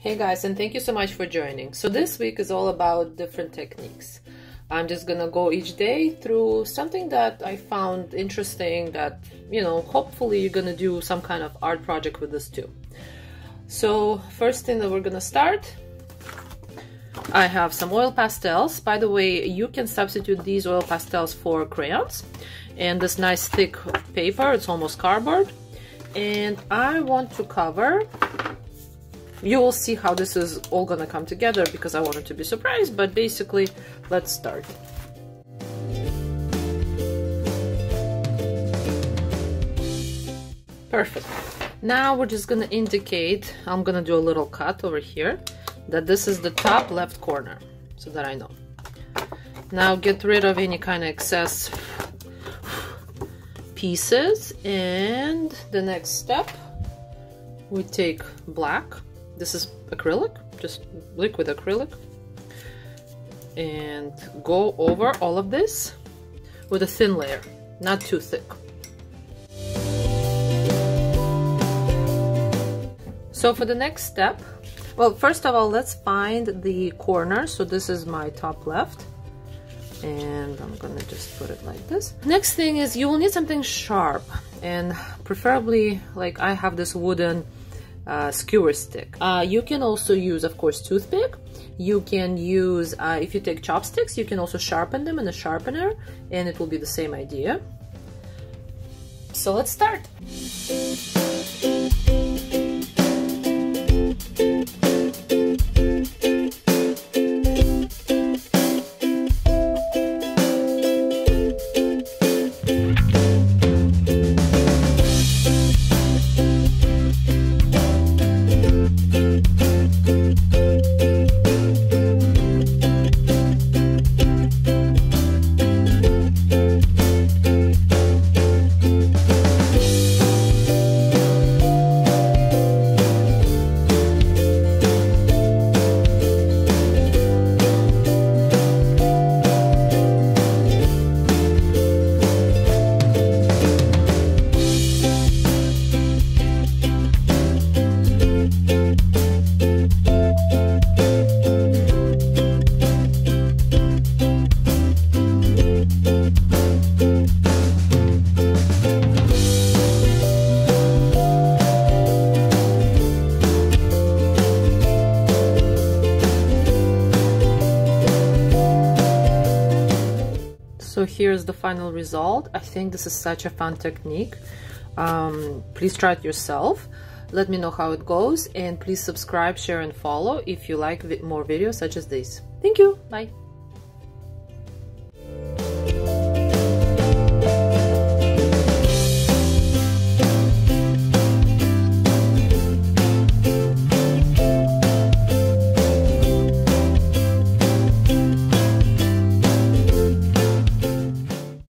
Hey guys, and thank you so much for joining. So this week is all about different techniques. I'm just gonna go each day through something that I found interesting that, hopefully you're gonna do some kind of art project with this too. So first thing that we're gonna start, I have some oil pastels. By the way, you can substitute these oil pastels for crayons and this nice thick paper. It's almost cardboard. And I want to cover, you will see how this is all gonna come together because I want it to be surprised, but basically, let's start. Perfect. Now we're just gonna indicate, I'm gonna do a little cut over here, that this is the top left corner, so that I know. Now get rid of any kind of excess pieces, and the next step, we take black. This is acrylic, just liquid acrylic, and go over all of this with a thin layer, not too thick. So for the next step, well, first of all, let's find the corner. So this is my top left, and I'm gonna just put it like this. Next thing is you will need something sharp, and preferably, like I have this wooden skewer stick. You can also use, of course, toothpick. You can use, if you take chopsticks, you can also sharpen them in a sharpener, and it will be the same idea. So let's start. So here's the final result. I think this is such a fun technique. Please try it yourself. Let me know how it goes, and please subscribe, share, and follow if you like more videos such as this. Thank you. Bye.